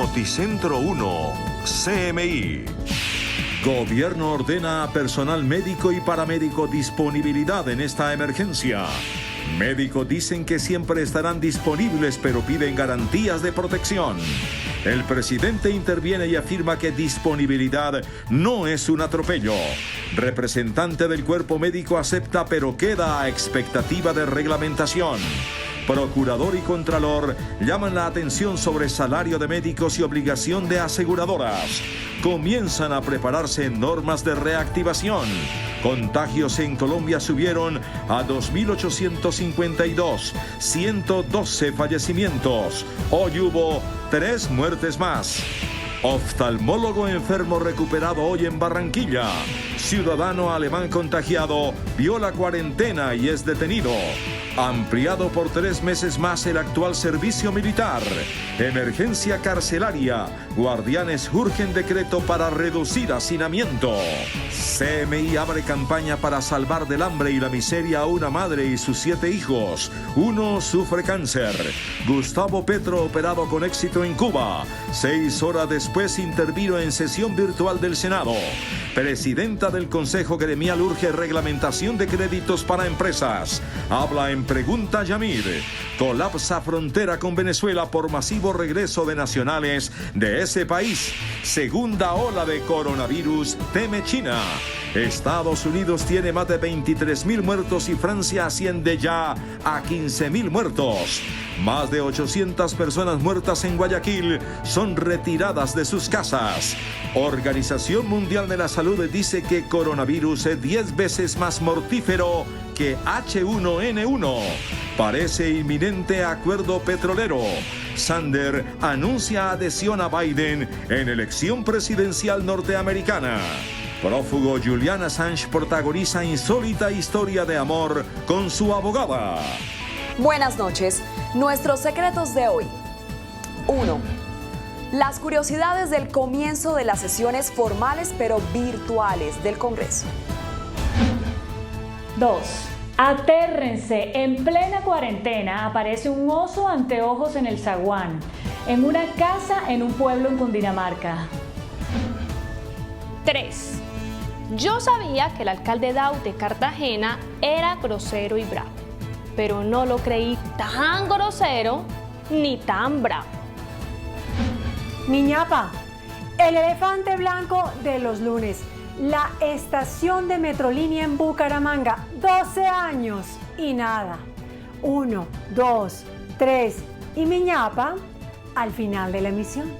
Noticentro 1, CMI. Gobierno ordena a personal médico y paramédico disponibilidad en esta emergencia. Médicos dicen que siempre estarán disponibles, pero piden garantías de protección. El presidente interviene y afirma que disponibilidad no es un atropello. Representante del cuerpo médico acepta, pero queda a expectativa de reglamentación. Procurador y Contralor llaman la atención sobre salario de médicos y obligación de aseguradoras. Comienzan a prepararse normas de reactivación. Contagios en Colombia subieron a 2.852, 112 fallecimientos. Hoy hubo 3 muertes más. Oftalmólogo enfermo recuperado hoy en Barranquilla. Ciudadano alemán contagiado viola cuarentena y es detenido. Ampliado por 3 meses más el actual servicio militar. Emergencia carcelaria. Guardianes urgen decreto para reducir hacinamiento. CMI abre campaña para salvar del hambre y la miseria a una madre y sus 7 hijos. Uno sufre cáncer. Gustavo Petro operado con éxito en Cuba. 6 horas después intervino en sesión virtual del Senado. Presidenta del Consejo Gremial urge reglamentación de créditos para empresas. Habla en Pregunta Yamir. Colapsa frontera con Venezuela por masivo regreso de nacionales de ese país. Segunda ola de coronavirus teme China. Estados Unidos tiene más de 23.000 muertos y Francia asciende ya a 15.000 muertos. Más de 800 personas muertas en Guayaquil son retiradas de sus casas. Organización Mundial de la Salud dice que coronavirus es 10 veces más mortífero que H1N1. Parece inminente acuerdo petrolero. Sander anuncia adhesión a Biden en elección presidencial norteamericana. Prófugo Julian Assange protagoniza insólita historia de amor con su abogada. Buenas noches. Nuestros secretos de hoy. 1. Las curiosidades del comienzo de las sesiones formales pero virtuales del Congreso. 2. Atérrense, en plena cuarentena aparece un oso anteojos en el zaguán, en una casa en un pueblo en Cundinamarca. 3. Yo sabía que el alcalde Daud de Cartagena era grosero y bravo, pero no lo creí tan grosero ni tan bravo. Miñapa, el elefante blanco de los lunes. La estación de Metrolínea en Bucaramanga, 12 años y nada. 1, 2, 3 y Miñapa al final de la emisión.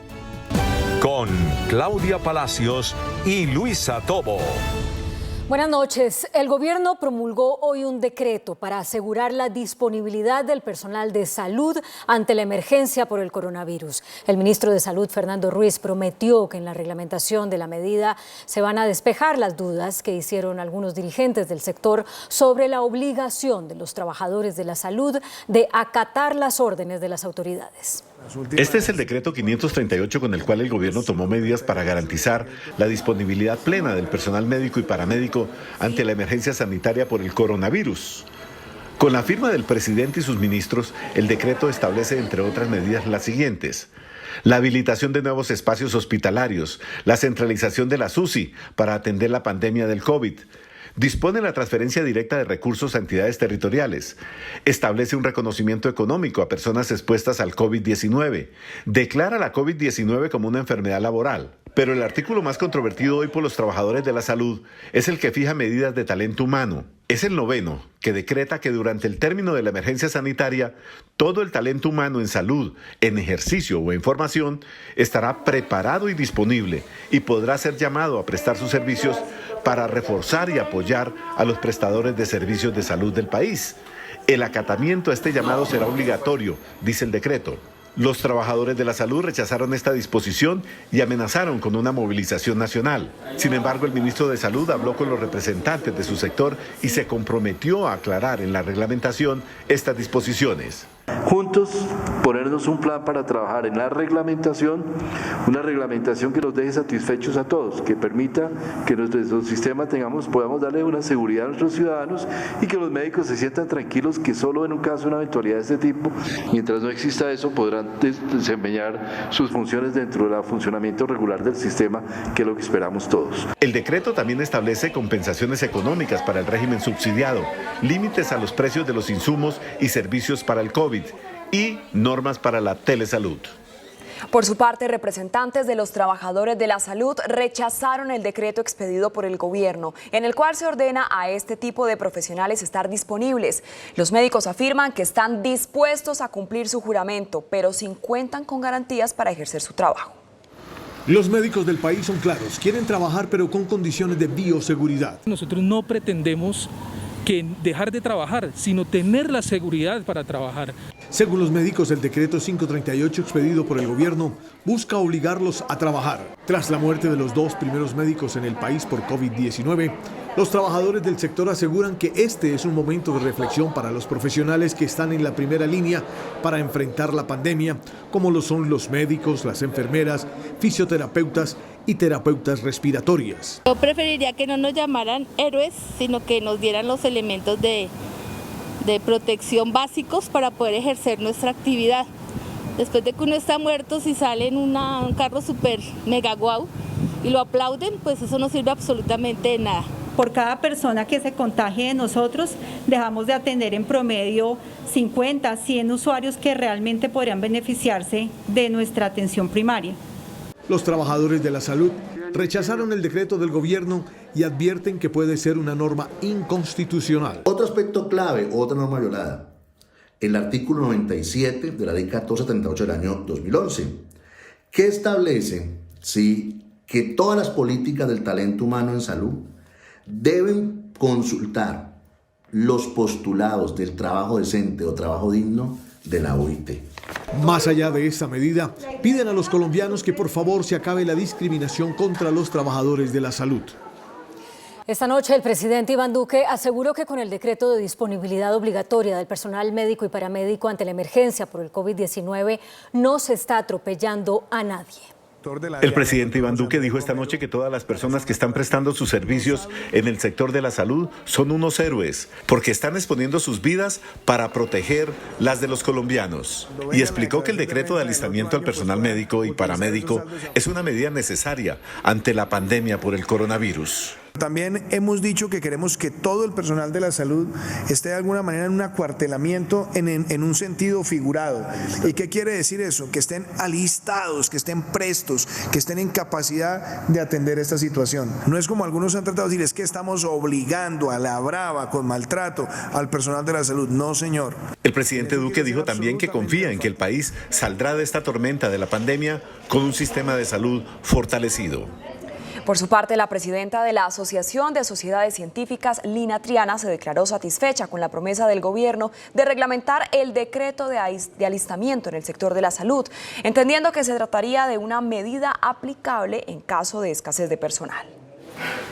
Con Claudia Palacios y Luisa Tobo. Buenas noches. El gobierno promulgó hoy un decreto para asegurar la disponibilidad del personal de salud ante la emergencia por el coronavirus. El ministro de Salud, Fernando Ruiz, prometió que en la reglamentación de la medida se van a despejar las dudas que hicieron algunos dirigentes del sector sobre la obligación de los trabajadores de la salud de acatar las órdenes de las autoridades. Este es el decreto 538 con el cual el gobierno tomó medidas para garantizar la disponibilidad plena del personal médico y paramédico ante la emergencia sanitaria por el coronavirus. Con la firma del presidente y sus ministros, el decreto establece, entre otras medidas, las siguientes: la habilitación de nuevos espacios hospitalarios, la centralización de la UCI para atender la pandemia del COVID, dispone la transferencia directa de recursos a entidades territoriales, establece un reconocimiento económico a personas expuestas al COVID-19, declara la COVID-19 como una enfermedad laboral. Pero el artículo más controvertido hoy por los trabajadores de la salud es el que fija medidas de talento humano. Es el 9º, que decreta que durante el término de la emergencia sanitaria, todo el talento humano en salud, en ejercicio o en formación estará preparado y disponible y podrá ser llamado a prestar sus servicios para reforzar y apoyar a los prestadores de servicios de salud del país. El acatamiento a este llamado será obligatorio, dice el decreto. Los trabajadores de la salud rechazaron esta disposición y amenazaron con una movilización nacional. Sin embargo, el ministro de Salud habló con los representantes de su sector y se comprometió a aclarar en la reglamentación estas disposiciones. Juntos ponernos un plan para trabajar en la reglamentación, una reglamentación que nos deje satisfechos a todos, que permita que nuestro sistema podamos darle una seguridad a nuestros ciudadanos y que los médicos se sientan tranquilos que solo en un caso, una eventualidad de este tipo, mientras no exista eso, podrán desempeñar sus funciones dentro del funcionamiento regular del sistema, que es lo que esperamos todos. El decreto también establece compensaciones económicas para el régimen subsidiado, límites a los precios de los insumos y servicios para el COVID y normas para la telesalud. Por su parte, representantes de los trabajadores de la salud rechazaron el decreto expedido por el gobierno, en el cual se ordena a este tipo de profesionales estar disponibles. Los médicos afirman que están dispuestos a cumplir su juramento, pero sin cuentan con garantías para ejercer su trabajo. Los médicos del país son claros, quieren trabajar pero con condiciones de bioseguridad. Nosotros no pretendemos dejar de trabajar, sino tener la seguridad para trabajar. Según los médicos, el decreto 538 expedido por el gobierno busca obligarlos a trabajar. Tras la muerte de los 2 primeros médicos en el país por COVID-19, los trabajadores del sector aseguran que este es un momento de reflexión para los profesionales que están en la primera línea para enfrentar la pandemia, como lo son los médicos, las enfermeras, fisioterapeutas y terapeutas respiratorias. Yo preferiría que no nos llamaran héroes, sino que nos dieran los elementos de protección básicos para poder ejercer nuestra actividad. Después de que uno está muerto, si sale en un carro súper mega guau y lo aplauden, pues eso no sirve absolutamente de nada. Por cada persona que se contagie de nosotros, dejamos de atender en promedio 50, 100 usuarios que realmente podrían beneficiarse de nuestra atención primaria. Los trabajadores de la salud rechazaron el decreto del gobierno y advierten que puede ser una norma inconstitucional. Otro aspecto clave, otra norma violada, el artículo 97 de la ley 1438 del año 2011, que establece que todas las políticas del talento humano en salud deben consultar los postulados del trabajo decente o trabajo digno de la OIT. Más allá de esta medida, piden a los colombianos que por favor se acabe la discriminación contra los trabajadores de la salud. Esta noche el presidente Iván Duque aseguró que con el decreto de disponibilidad obligatoria del personal médico y paramédico ante la emergencia por el COVID-19 no se está atropellando a nadie. El presidente Iván Duque dijo esta noche que todas las personas que están prestando sus servicios en el sector de la salud son unos héroes, porque están exponiendo sus vidas para proteger las de los colombianos. Y explicó que el decreto de alistamiento al personal médico y paramédico es una medida necesaria ante la pandemia por el coronavirus. También hemos dicho que queremos que todo el personal de la salud esté de alguna manera en un acuartelamiento en un sentido figurado. ¿Y qué quiere decir eso? Que estén alistados, que estén prestos, que estén en capacidad de atender esta situación. No es como algunos han tratado de decir, es que estamos obligando a la brava, con maltrato, al personal de la salud. No, señor. El presidente Duque dijo también que confía en que el país saldrá de esta tormenta de la pandemia con un sistema de salud fortalecido. Por su parte, la presidenta de la Asociación de Sociedades Científicas, Lina Triana, se declaró satisfecha con la promesa del gobierno de reglamentar el decreto de alistamiento en el sector de la salud, entendiendo que se trataría de una medida aplicable en caso de escasez de personal.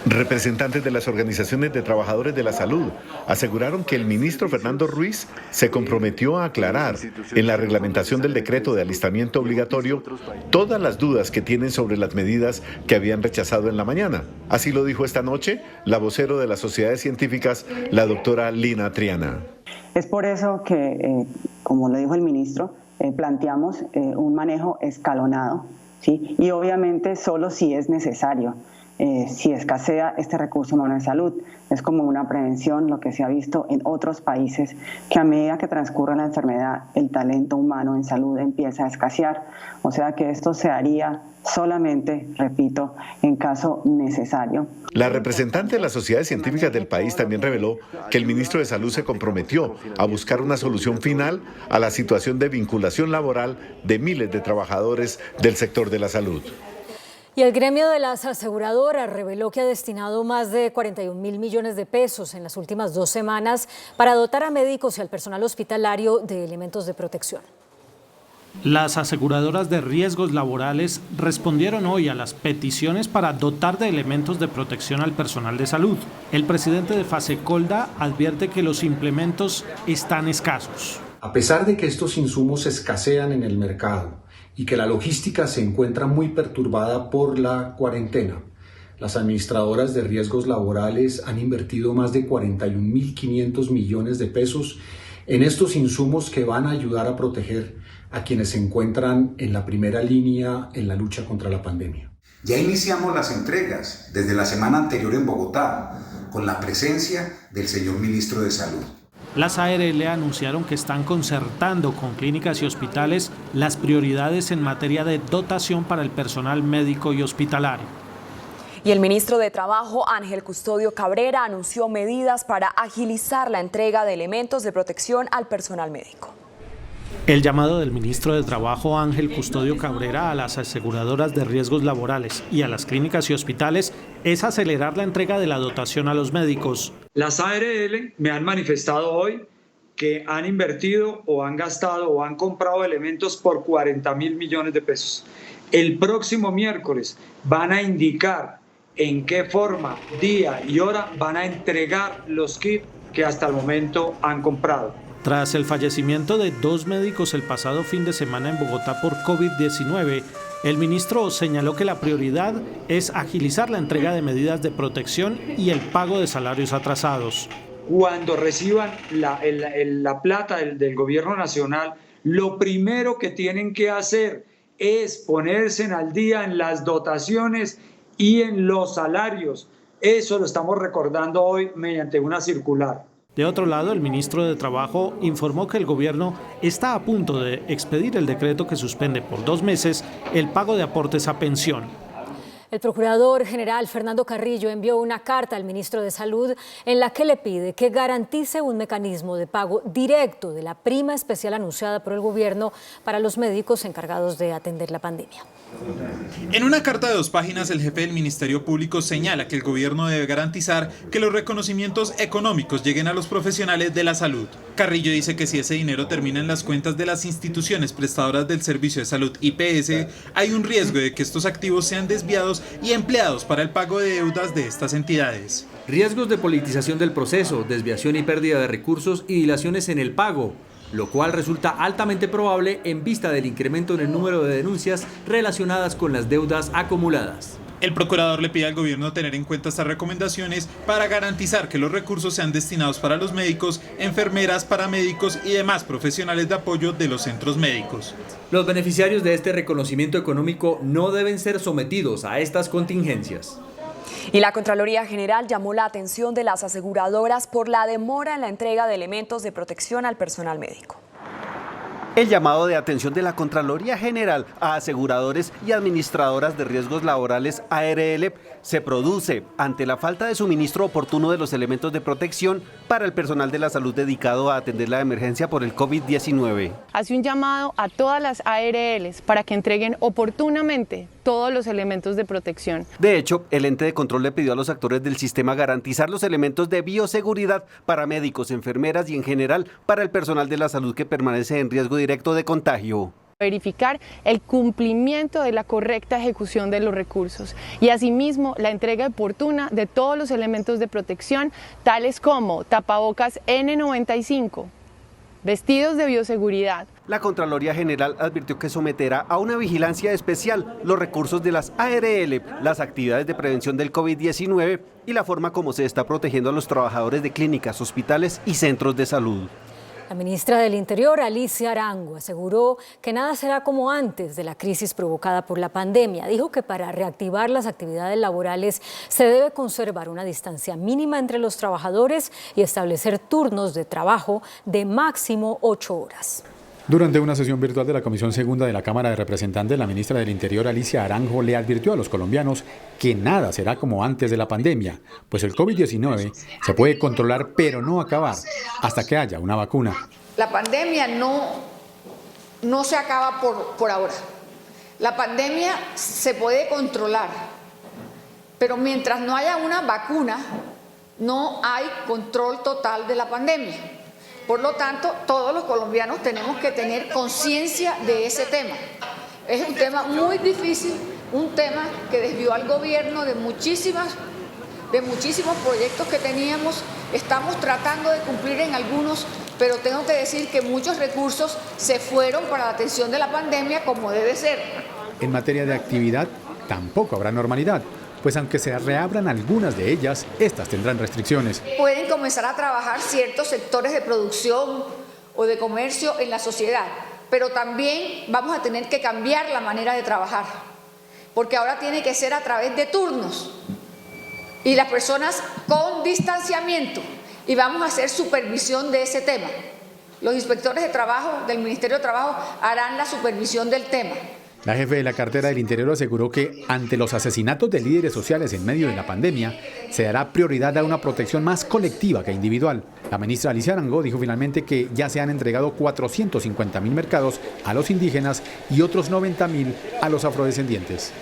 Representantes de las organizaciones de trabajadores de la salud aseguraron que el ministro Fernando Ruiz se comprometió a aclarar en la reglamentación del decreto de alistamiento obligatorio todas las dudas que tienen sobre las medidas que habían rechazado en la mañana. Así lo dijo esta noche la vocero de las sociedades científicas, la doctora Lina Triana. Es por eso que, como lo dijo el ministro, planteamos un manejo escalonado, ¿sí? Y obviamente solo si es necesario. Si escasea este recurso humano de salud. Es como una prevención, lo que se ha visto en otros países, que a medida que transcurre la enfermedad, el talento humano en salud empieza a escasear. O sea que esto se haría solamente, repito, en caso necesario. La representante de las sociedades científicas del país también reveló que el ministro de Salud se comprometió a buscar una solución final a la situación de vinculación laboral de miles de trabajadores del sector de la salud. Y el gremio de las aseguradoras reveló que ha destinado más de 41.000 millones de pesos en las últimas 2 semanas para dotar a médicos y al personal hospitalario de elementos de protección. Las aseguradoras de riesgos laborales respondieron hoy a las peticiones para dotar de elementos de protección al personal de salud. El presidente de Fasecolda advierte que los implementos están escasos. A pesar de que estos insumos escasean en el mercado y que la logística se encuentra muy perturbada por la cuarentena, las administradoras de riesgos laborales han invertido más de 41.500 millones de pesos en estos insumos que van a ayudar a proteger a quienes se encuentran en la primera línea en la lucha contra la pandemia. Ya iniciamos las entregas desde la semana anterior en Bogotá, con la presencia del señor Ministro de Salud. Las ARL anunciaron que están concertando con clínicas y hospitales las prioridades en materia de dotación para el personal médico y hospitalario. Y el ministro de Trabajo, Ángel Custodio Cabrera, anunció medidas para agilizar la entrega de elementos de protección al personal médico. El llamado del ministro de Trabajo, Ángel Custodio Cabrera, a las aseguradoras de riesgos laborales y a las clínicas y hospitales es acelerar la entrega de la dotación a los médicos. Las ARL me han manifestado hoy que han invertido o han gastado o han comprado elementos por 40.000 millones de pesos. El próximo miércoles van a indicar en qué forma, día y hora van a entregar los kits que hasta el momento han comprado. Tras el fallecimiento de 2 médicos el pasado fin de semana en Bogotá por COVID-19, el ministro señaló que la prioridad es agilizar la entrega de medidas de protección y el pago de salarios atrasados. Cuando reciban la plata del gobierno nacional, lo primero que tienen que hacer es ponerse al día en las dotaciones y en los salarios. Eso lo estamos recordando hoy mediante una circular. De otro lado, el ministro de Trabajo informó que el gobierno está a punto de expedir el decreto que suspende por 2 meses el pago de aportes a pensión. El procurador general Fernando Carrillo envió una carta al ministro de Salud en la que le pide que garantice un mecanismo de pago directo de la prima especial anunciada por el gobierno para los médicos encargados de atender la pandemia. En una carta de 2 páginas, el jefe del Ministerio Público señala que el gobierno debe garantizar que los reconocimientos económicos lleguen a los profesionales de la salud. Carrillo dice que si ese dinero termina en las cuentas de las instituciones prestadoras del Servicio de Salud IPS, hay un riesgo de que estos activos sean desviados y empleados para el pago de deudas de estas entidades. Riesgos de politización del proceso, desviación y pérdida de recursos y dilaciones en el pago, lo cual resulta altamente probable en vista del incremento en el número de denuncias relacionadas con las deudas acumuladas. El procurador le pide al gobierno tener en cuenta estas recomendaciones para garantizar que los recursos sean destinados para los médicos, enfermeras, paramédicos y demás profesionales de apoyo de los centros médicos. Los beneficiarios de este reconocimiento económico no deben ser sometidos a estas contingencias. Y la Contraloría General llamó la atención de las aseguradoras por la demora en la entrega de elementos de protección al personal médico. El llamado de atención de la Contraloría General a aseguradores y administradoras de riesgos laborales ARL se produce ante la falta de suministro oportuno de los elementos de protección para el personal de la salud dedicado a atender la emergencia por el COVID-19. Hace un llamado a todas las ARLs para que entreguen oportunamente todos los elementos de protección. De hecho, el ente de control le pidió a los actores del sistema garantizar los elementos de bioseguridad para médicos, enfermeras y en general para el personal de la salud que permanece en riesgo directo de contagio. Verificar el cumplimiento de la correcta ejecución de los recursos y asimismo la entrega oportuna de todos los elementos de protección, tales como tapabocas N95, vestidos de bioseguridad. La Contraloría General advirtió que someterá a una vigilancia especial los recursos de las ARL, las actividades de prevención del COVID-19 y la forma como se está protegiendo a los trabajadores de clínicas, hospitales y centros de salud. La ministra del Interior, Alicia Arango, aseguró que nada será como antes de la crisis provocada por la pandemia. Dijo que para reactivar las actividades laborales se debe conservar una distancia mínima entre los trabajadores y establecer turnos de trabajo de máximo 8 horas. Durante una sesión virtual de la Comisión Segunda de la Cámara de Representantes, la ministra del Interior, Alicia Arango, le advirtió a los colombianos que nada será como antes de la pandemia, pues el COVID-19 se puede controlar pero no acabar hasta que haya una vacuna. La pandemia no se acaba por ahora. La pandemia se puede controlar, pero mientras no haya una vacuna, no hay control total de la pandemia. Por lo tanto, todos los colombianos tenemos que tener conciencia de ese tema. Es un tema muy difícil, un tema que desvió al gobierno de muchísimos proyectos que teníamos. Estamos tratando de cumplir en algunos, pero tengo que decir que muchos recursos se fueron para la atención de la pandemia como debe ser. En materia de actividad, tampoco habrá normalidad, pues aunque se reabran algunas de ellas, estas tendrán restricciones. Pueden comenzar a trabajar ciertos sectores de producción o de comercio en la sociedad, pero también vamos a tener que cambiar la manera de trabajar, porque ahora tiene que ser a través de turnos y las personas con distanciamiento, y vamos a hacer supervisión de ese tema. Los inspectores de trabajo del Ministerio de Trabajo harán la supervisión del tema. La jefe de la cartera del Interior aseguró que ante los asesinatos de líderes sociales en medio de la pandemia, se dará prioridad a una protección más colectiva que individual. La ministra Alicia Arango dijo finalmente que ya se han entregado 450.000 mercados a los indígenas y otros 90.000 a los afrodescendientes.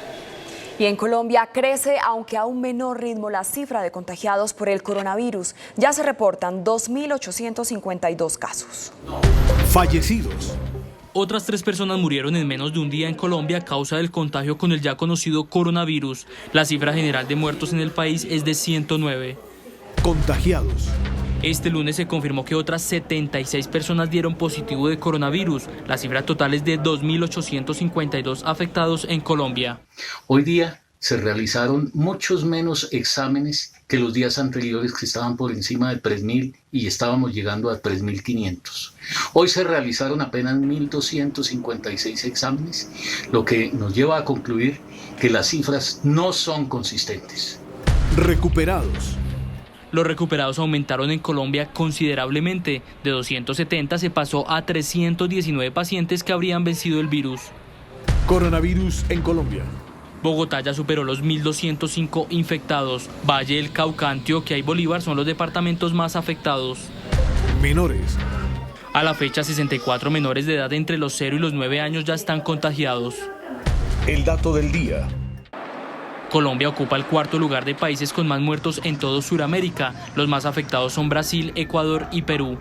Y en Colombia crece, aunque a un menor ritmo, la cifra de contagiados por el coronavirus. Ya se reportan 2.852 casos. Fallecidos. Otras 3 personas murieron en menos de un día en Colombia a causa del contagio con el ya conocido coronavirus. La cifra general de muertos en el país es de 109. Contagiados. Este lunes se confirmó que otras 76 personas dieron positivo de coronavirus. La cifra total es de 2.852 afectados en Colombia. Hoy día se realizaron muchos menos exámenes que los días anteriores, que estaban por encima de 3.000 y estábamos llegando a 3.500. Hoy se realizaron apenas 1.256 exámenes, lo que nos lleva a concluir que las cifras no son consistentes. Recuperados. Los recuperados aumentaron en Colombia considerablemente. De 270 se pasó a 319 pacientes que habrían vencido el virus. Coronavirus en Colombia. Bogotá ya superó los 1.205 infectados. Valle del Cauca, Antioquia y Bolívar son los departamentos más afectados. Menores. A la fecha, 64 menores de edad entre los 0 y los 9 años ya están contagiados. El dato del día. Colombia ocupa el 4º lugar de países con más muertos en todo Sudamérica. Los más afectados son Brasil, Ecuador y Perú.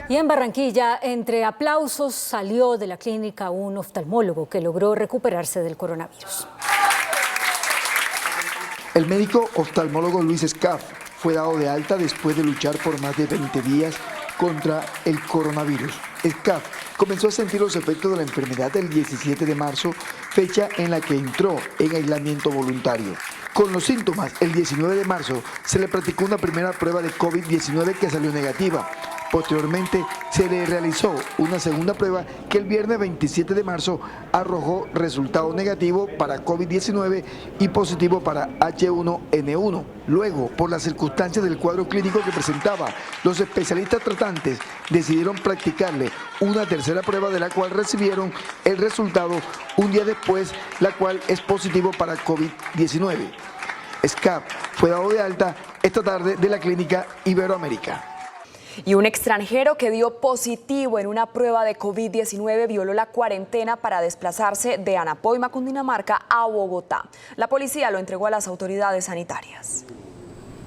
Y en Barranquilla, entre aplausos, salió de la clínica un oftalmólogo que logró recuperarse del coronavirus. El médico oftalmólogo Luis Escaf fue dado de alta después de luchar por más de 20 días contra el coronavirus. Escaf comenzó a sentir los efectos de la enfermedad el 17 de marzo, fecha en la que entró en aislamiento voluntario. Con los síntomas, el 19 de marzo se le practicó una primera prueba de COVID-19 que salió negativa. Posteriormente se le realizó una segunda prueba que el viernes 27 de marzo arrojó resultado negativo para COVID-19 y positivo para H1N1. Luego, por las circunstancias del cuadro clínico que presentaba, los especialistas tratantes decidieron practicarle una tercera prueba de la cual recibieron el resultado un día después, la cual es positivo para COVID-19. Escaf fue dado de alta esta tarde de la clínica Iberoamérica. Y un extranjero que dio positivo en una prueba de COVID-19 violó la cuarentena para desplazarse de Anapoima, Cundinamarca, a Bogotá. La policía lo entregó a las autoridades sanitarias.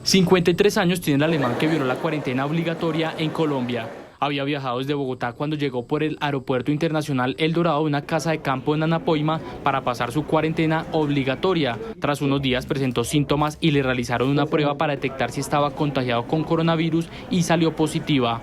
53 años tiene el alemán que violó la cuarentena obligatoria en Colombia. Había viajado desde Bogotá cuando llegó por el Aeropuerto Internacional El Dorado a una casa de campo en Anapoima para pasar su cuarentena obligatoria. Tras unos días presentó síntomas y le realizaron una prueba para detectar si estaba contagiado con coronavirus y salió positiva.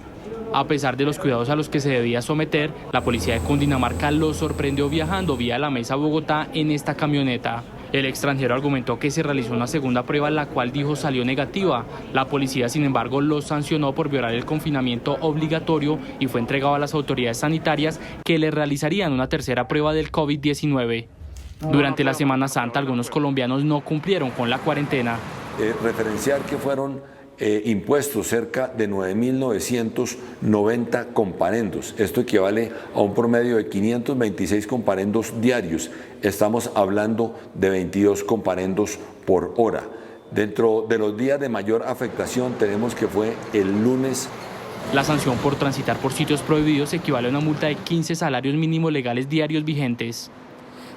A pesar de los cuidados a los que se debía someter, la policía de Cundinamarca lo sorprendió viajando vía la Mesa Bogotá en esta camioneta. El extranjero argumentó que se realizó una segunda prueba, la cual dijo salió negativa. La policía, sin embargo, lo sancionó por violar el confinamiento obligatorio y fue entregado a las autoridades sanitarias que le realizarían una tercera prueba del COVID-19. Durante la Semana Santa, algunos colombianos no cumplieron con la cuarentena. Referenciar que fueron impuestos cerca de 9.990 comparendos. Esto equivale a un promedio de 526 comparendos diarios. Estamos hablando de 22 comparendos por hora. Dentro de los días de mayor afectación tenemos que fue el lunes. La sanción por transitar por sitios prohibidos equivale a una multa de 15 salarios mínimos legales diarios vigentes.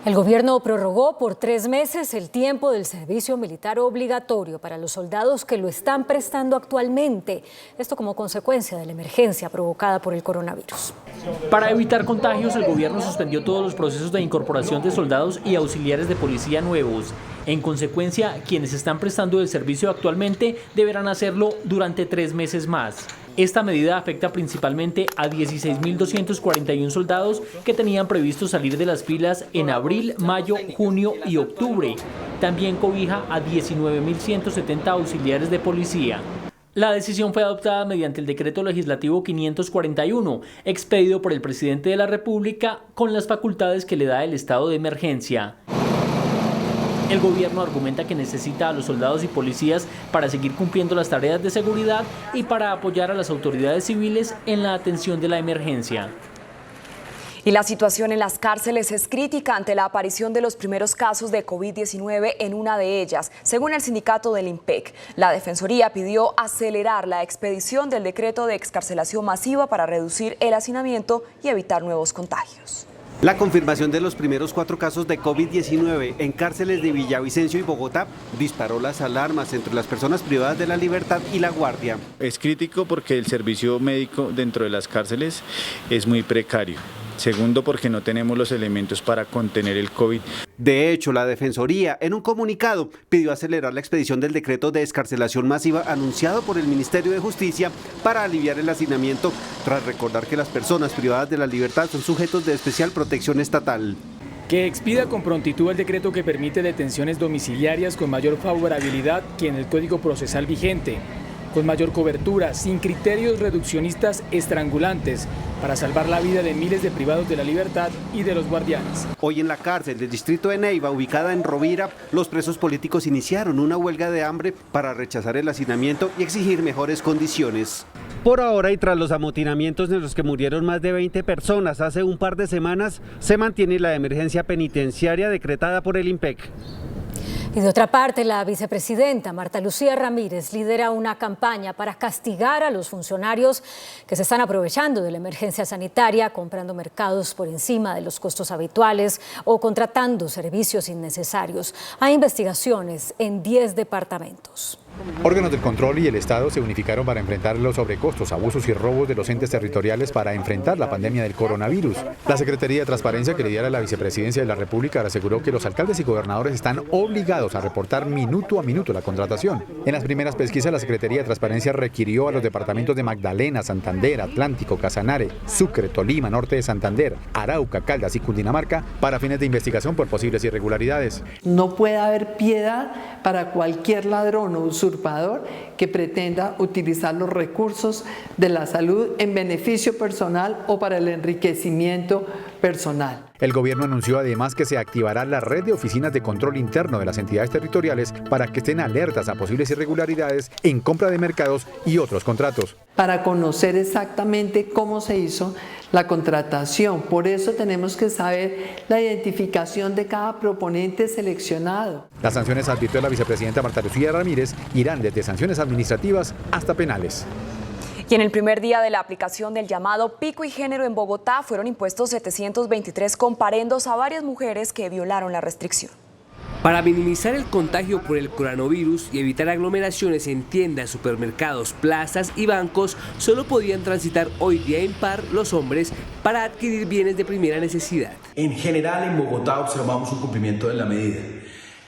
El gobierno prorrogó por 3 meses el tiempo del servicio militar obligatorio para los soldados que lo están prestando actualmente. Esto como consecuencia de la emergencia provocada por el coronavirus. Para evitar contagios, el gobierno suspendió todos los procesos de incorporación de soldados y auxiliares de policía nuevos. En consecuencia, quienes están prestando el servicio actualmente deberán hacerlo durante 3 meses más. Esta medida afecta principalmente a 16.241 soldados que tenían previsto salir de las filas en abril, mayo, junio y octubre. También cobija a 19.170 auxiliares de policía. La decisión fue adoptada mediante el decreto legislativo 541, expedido por el presidente de la República con las facultades que le da el estado de emergencia. El gobierno argumenta que necesita a los soldados y policías para seguir cumpliendo las tareas de seguridad y para apoyar a las autoridades civiles en la atención de la emergencia. Y la situación en las cárceles es crítica ante la aparición de los primeros casos de COVID-19 en una de ellas. Según el sindicato del IMPEC, la Defensoría pidió acelerar la expedición del decreto de excarcelación masiva para reducir el hacinamiento y evitar nuevos contagios. La confirmación de los primeros 4 casos de COVID-19 en cárceles de Villavicencio y Bogotá disparó las alarmas entre las personas privadas de la libertad y la guardia. Es crítico porque el servicio médico dentro de las cárceles es muy precario. Segundo, porque no tenemos los elementos para contener el COVID. De hecho, la Defensoría, en un comunicado, pidió acelerar la expedición del decreto de excarcelación masiva anunciado por el Ministerio de Justicia para aliviar el hacinamiento, tras recordar que las personas privadas de la libertad son sujetos de especial protección estatal. Que expida con prontitud el decreto que permite detenciones domiciliarias con mayor favorabilidad que en el Código Procesal vigente, con mayor cobertura, sin criterios reduccionistas estrangulantes, para salvar la vida de miles de privados de la libertad y de los guardianes. Hoy en la cárcel del distrito de Neiva, ubicada en Rovira, los presos políticos iniciaron una huelga de hambre para rechazar el hacinamiento y exigir mejores condiciones. Por ahora, y tras los amotinamientos en los que murieron más de 20 personas hace un par de semanas, se mantiene la emergencia penitenciaria decretada por el IMPEC. Y de otra parte, la vicepresidenta Marta Lucía Ramírez lidera una campaña para castigar a los funcionarios que se están aprovechando de la emergencia sanitaria, comprando mercados por encima de los costos habituales o contratando servicios innecesarios. Hay investigaciones en 10 departamentos. Órganos del control y el Estado se unificaron para enfrentar los sobrecostos, abusos y robos de los entes territoriales para enfrentar la pandemia del coronavirus. La Secretaría de Transparencia, que lidera la Vicepresidencia de la República, aseguró que los alcaldes y gobernadores están obligados a reportar minuto a minuto la contratación. En las primeras pesquisas, la Secretaría de Transparencia requirió a los departamentos de Magdalena, Santander, Atlántico, Casanare, Sucre, Tolima, Norte de Santander, Arauca, Caldas y Cundinamarca para fines de investigación por posibles irregularidades. No puede haber piedad para cualquier ladrón o usurpador que pretenda utilizar los recursos de la salud en beneficio personal o para el enriquecimiento personal. El gobierno anunció además que se activará la red de oficinas de control interno de las entidades territoriales para que estén alertas a posibles irregularidades en compra de mercados y otros contratos. Para conocer exactamente cómo se hizo la contratación, por eso tenemos que saber la identificación de cada proponente seleccionado. Las sanciones, advirtió la vicepresidenta Marta Lucía Ramírez, irán desde sanciones administrativas hasta penales. Y en el primer día de la aplicación del llamado pico y género en Bogotá fueron impuestos 723 comparendos a varias mujeres que violaron la restricción. Para minimizar el contagio por el coronavirus y evitar aglomeraciones en tiendas, supermercados, plazas y bancos, solo podían transitar hoy día impar los hombres para adquirir bienes de primera necesidad. En general, en Bogotá observamos un cumplimiento de la medida.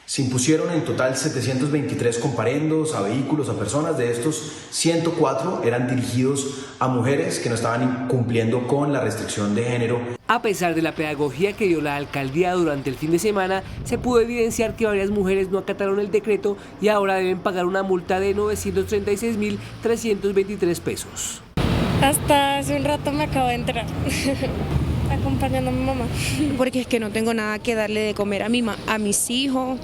Se impusieron en total 723 comparendos a vehículos, a personas. De estos, 104 eran dirigidos a mujeres que no estaban cumpliendo con la restricción de género. A pesar de la pedagogía que dio la alcaldía durante el fin de semana, se pudo evidenciar que varias mujeres no acataron el decreto y ahora deben pagar una multa de 936.323 pesos. Hasta hace un rato me acabo de entrar. Acompañando a mi mamá. Porque es que no tengo nada que darle de comer a mis hijos,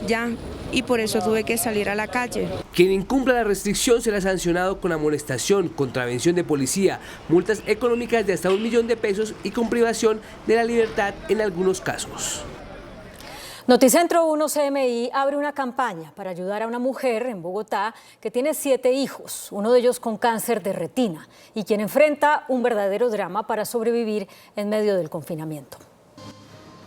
ya, y por eso tuve que salir a la calle. Quien incumpla la restricción será sancionado con amonestación, contravención de policía, multas económicas de hasta 1 millón de pesos y con privación de la libertad en algunos casos. Noticentro 1 CMI abre una campaña para ayudar a una mujer en Bogotá que tiene 7 hijos, uno de ellos con cáncer de retina, y quien enfrenta un verdadero drama para sobrevivir en medio del confinamiento.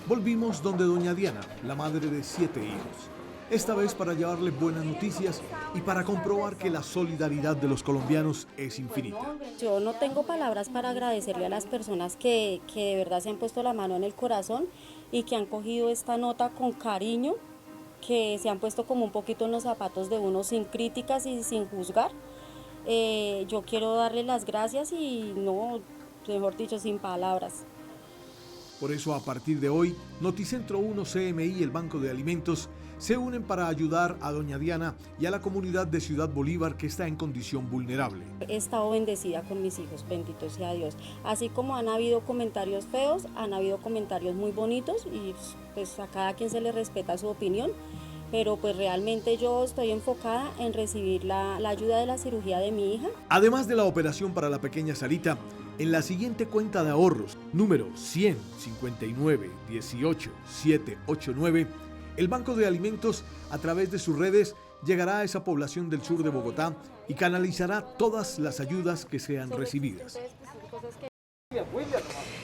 Volvimos donde doña Diana, la madre de 7 hijos. Esta vez para llevarle buenas noticias y para comprobar que la solidaridad de los colombianos es infinita. Yo no tengo palabras para agradecerle a las personas que de verdad se han puesto la mano en el corazón y que han cogido esta nota con cariño, que se han puesto como un poquito en los zapatos de uno sin críticas y sin juzgar. Yo quiero darle las gracias y no, mejor dicho, sin palabras. Por eso, a partir de hoy, Noticentro 1, CMI y el Banco de Alimentos se unen para ayudar a doña Diana y a la comunidad de Ciudad Bolívar que está en condición vulnerable. He estado bendecida con mis hijos, bendito sea Dios. Así como han habido comentarios feos, han habido comentarios muy bonitos y pues a cada quien se le respeta su opinión. Pero pues realmente yo estoy enfocada en recibir la ayuda de la cirugía de mi hija. Además de la operación para la pequeña Sarita, en la siguiente cuenta de ahorros, número 159-18-789, el Banco de Alimentos, a través de sus redes, llegará a esa población del sur de Bogotá y canalizará todas las ayudas que sean recibidas.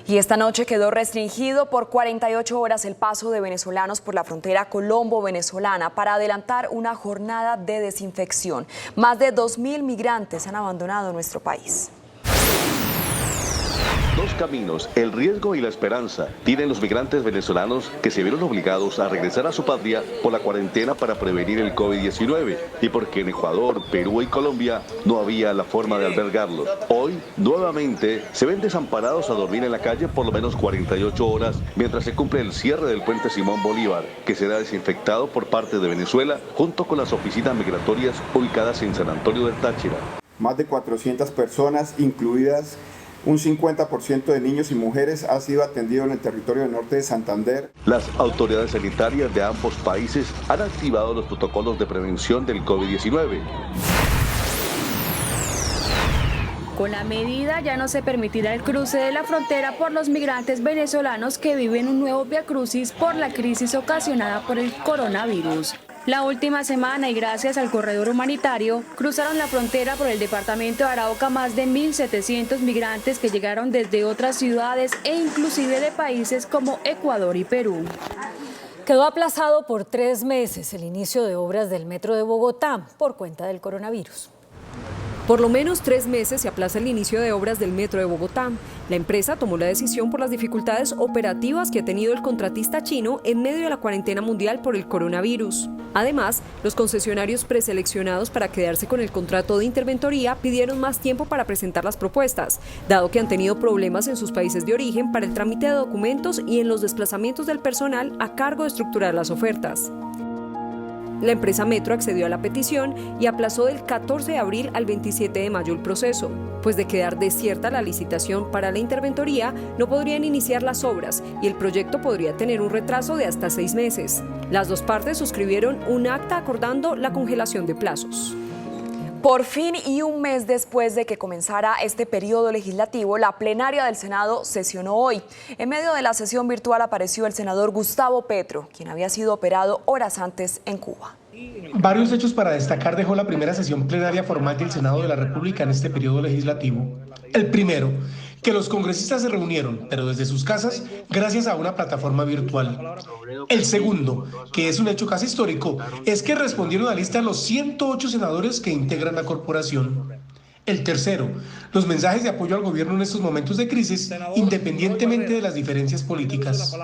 Y esta noche quedó restringido por 48 horas el paso de venezolanos por la frontera colombo-venezolana para adelantar una jornada de desinfección. Más de 2.000 migrantes han abandonado nuestro país. Dos caminos, el riesgo y la esperanza, tienen los migrantes venezolanos que se vieron obligados a regresar a su patria por la cuarentena para prevenir el COVID-19 y porque en Ecuador, Perú y Colombia no había la forma de albergarlos. Hoy, nuevamente, se ven desamparados a dormir en la calle por lo menos 48 horas mientras se cumple el cierre del puente Simón Bolívar, que será desinfectado por parte de Venezuela junto con las oficinas migratorias ubicadas en San Antonio del Táchira. Más de 400 personas, incluidas un 50% de niños y mujeres, ha sido atendido en el territorio del norte de Santander. Las autoridades sanitarias de ambos países han activado los protocolos de prevención del COVID-19. Con la medida ya no se permitirá el cruce de la frontera por los migrantes venezolanos que viven un nuevo viacrucis por la crisis ocasionada por el coronavirus. La última semana y gracias al corredor humanitario, cruzaron la frontera por el departamento de Arauca más de 1.700 migrantes que llegaron desde otras ciudades e inclusive de países como Ecuador y Perú. Quedó aplazado por 3 meses el inicio de obras del Metro de Bogotá por cuenta del coronavirus. Por lo menos 3 meses se aplaza el inicio de obras del Metro de Bogotá. La empresa tomó la decisión por las dificultades operativas que ha tenido el contratista chino en medio de la cuarentena mundial por el coronavirus. Además, los concesionarios preseleccionados para quedarse con el contrato de interventoría pidieron más tiempo para presentar las propuestas, dado que han tenido problemas en sus países de origen para el trámite de documentos y en los desplazamientos del personal a cargo de estructurar las ofertas. La empresa Metro accedió a la petición y aplazó del 14 de abril al 27 de mayo el proceso, pues de quedar desierta la licitación para la interventoría no podrían iniciar las obras y el proyecto podría tener un retraso de hasta 6 meses. Las dos partes suscribieron un acta acordando la congelación de plazos. Por fin y un mes después de que comenzara este periodo legislativo, la plenaria del Senado sesionó hoy. En medio de la sesión virtual apareció el senador Gustavo Petro, quien había sido operado horas antes en Cuba. Varios hechos para destacar dejó la primera sesión plenaria formal del Senado de la República en este periodo legislativo. El primero, que los congresistas se reunieron, pero desde sus casas, gracias a una plataforma virtual. El segundo, que es un hecho casi histórico, es que respondieron a la lista los 108 senadores que integran la corporación. El tercero, los mensajes de apoyo al gobierno en estos momentos de crisis, independientemente de las diferencias políticas.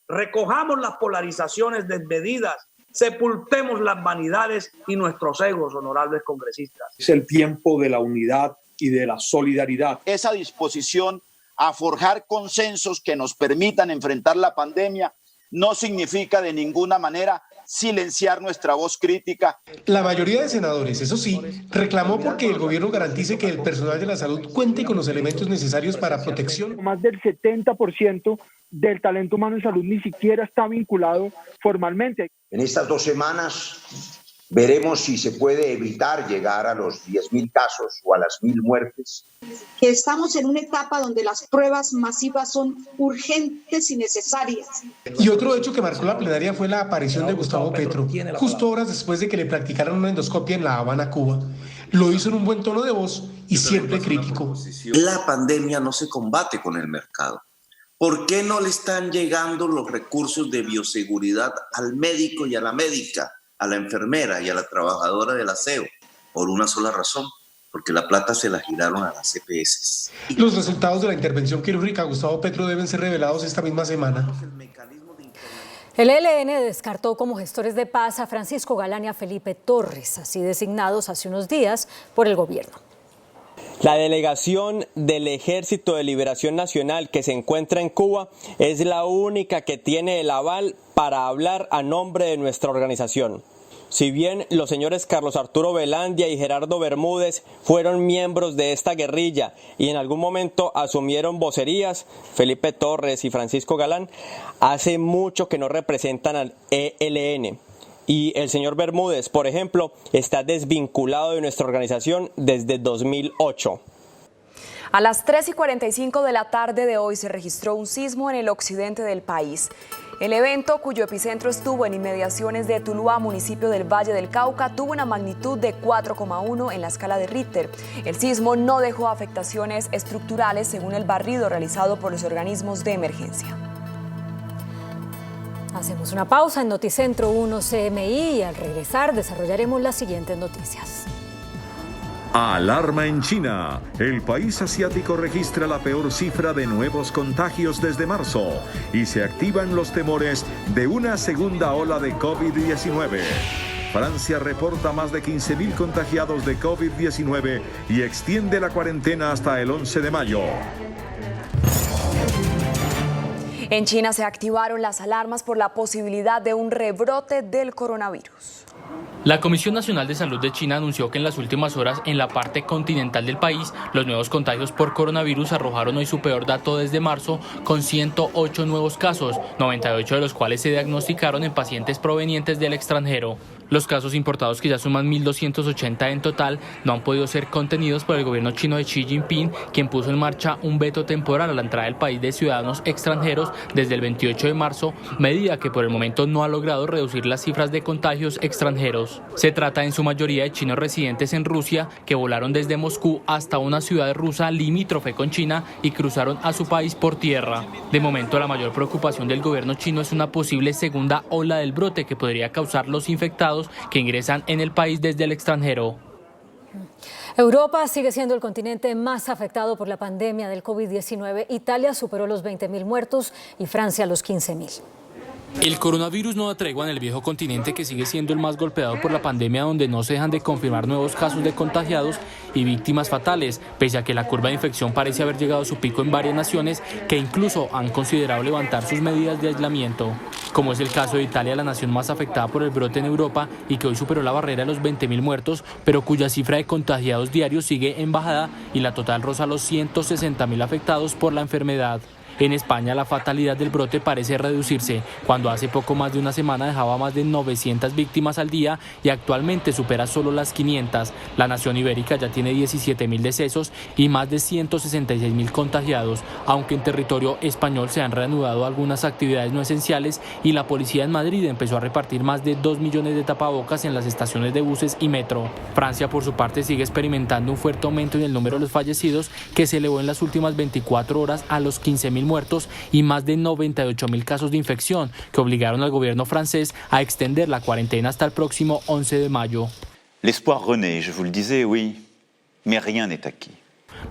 Recojamos las polarizaciones desmedidas, sepultemos las vanidades y nuestros egos, honorables congresistas. Es el tiempo de la unidad y de la solidaridad. Esa disposición a forjar consensos que nos permitan enfrentar la pandemia no significa de ninguna manera silenciar nuestra voz crítica. La mayoría de senadores, eso sí, reclamó porque el gobierno garantice que el personal de la salud cuente con los elementos necesarios para protección. Más del 70% del talento humano en salud ni siquiera está vinculado formalmente. En estas 2 semanas veremos si se puede evitar llegar a los 10.000 casos o a las 1.000 muertes. Que estamos en una etapa donde las pruebas masivas son urgentes y necesarias. Y otro hecho que marcó la plenaria fue la aparición de Gustavo Petro, justo horas después de que le practicaran una endoscopia en La Habana, Cuba. Lo hizo en un buen tono de voz y siempre crítico. La pandemia no se combate con el mercado. ¿Por qué no le están llegando los recursos de bioseguridad al médico y a la médica, a la enfermera y a la trabajadora del aseo? Por una sola razón, porque la plata se la giraron a las EPS. Los resultados de la intervención quirúrgica a Gustavo Petro deben ser revelados esta misma semana. El ELN descartó como gestores de paz a Francisco Galán y a Felipe Torres, así designados hace unos días por el gobierno. La delegación del Ejército de Liberación Nacional que se encuentra en Cuba es la única que tiene el aval para hablar a nombre de nuestra organización. Si bien los señores Carlos Arturo Velandia y Gerardo Bermúdez fueron miembros de esta guerrilla y en algún momento asumieron vocerías, Felipe Torres y Francisco Galán, hace mucho que no representan al ELN. Y el señor Bermúdez, por ejemplo, está desvinculado de nuestra organización desde 2008. A las 3:45 de la tarde de hoy se registró un sismo en el occidente del país. El evento, cuyo epicentro estuvo en inmediaciones de Tuluá, municipio del Valle del Cauca, tuvo una magnitud de 4,1 en la escala de Richter. El sismo no dejó afectaciones estructurales según el barrido realizado por los organismos de emergencia. Hacemos una pausa en Noticentro 1 CMI y al regresar desarrollaremos las siguientes noticias. Alarma en China. El país asiático registra la peor cifra de nuevos contagios desde marzo y se activan los temores de una segunda ola de COVID-19. Francia reporta más de 15.000 contagiados de COVID-19 y extiende la cuarentena hasta el 11 de mayo. En China se activaron las alarmas por la posibilidad de un rebrote del coronavirus. La Comisión Nacional de Salud de China anunció que en las últimas horas en la parte continental del país los nuevos contagios por coronavirus arrojaron hoy su peor dato desde marzo con 108 nuevos casos, 98 de los cuales se diagnosticaron en pacientes provenientes del extranjero. Los casos importados, que ya suman 1.280 en total, no han podido ser contenidos por el gobierno chino de Xi Jinping, quien puso en marcha un veto temporal a la entrada del país de ciudadanos extranjeros desde el 28 de marzo, medida que por el momento no ha logrado reducir las cifras de contagios extranjeros. Se trata en su mayoría de chinos residentes en Rusia que volaron desde Moscú hasta una ciudad rusa limítrofe con China y cruzaron a su país por tierra. De momento, la mayor preocupación del gobierno chino es una posible segunda ola del brote que podría causar los infectados que ingresan en el país desde el extranjero. Europa sigue siendo el continente más afectado por la pandemia del COVID-19. Italia superó los 20.000 muertos y Francia los 15.000. El coronavirus no da tregua en el viejo continente, que sigue siendo el más golpeado por la pandemia, donde no se dejan de confirmar nuevos casos de contagiados y víctimas fatales, pese a que la curva de infección parece haber llegado a su pico en varias naciones que incluso han considerado levantar sus medidas de aislamiento. Como es el caso de Italia, la nación más afectada por el brote en Europa y que hoy superó la barrera de los 20.000 muertos, pero cuya cifra de contagiados diarios sigue en bajada y la total roza los 160.000 afectados por la enfermedad. En España, la fatalidad del brote parece reducirse, cuando hace poco más de una semana dejaba más de 900 víctimas al día y actualmente supera solo las 500. La nación ibérica ya tiene 17.000 decesos y más de 166.000 contagiados, aunque en territorio español se han reanudado algunas actividades no esenciales y la policía en Madrid empezó a repartir más de 2 millones de tapabocas en las estaciones de buses y metro. Francia, por su parte, sigue experimentando un fuerte aumento en el número de los fallecidos, que se elevó en las últimas 24 horas a los 15.000 muertos y más de 98.000 casos de infección, que obligaron al gobierno francés a extender la cuarentena hasta el próximo 11 de mayo. L'espoir renaît, je vous le disais, oui, mais rien n'est acquis.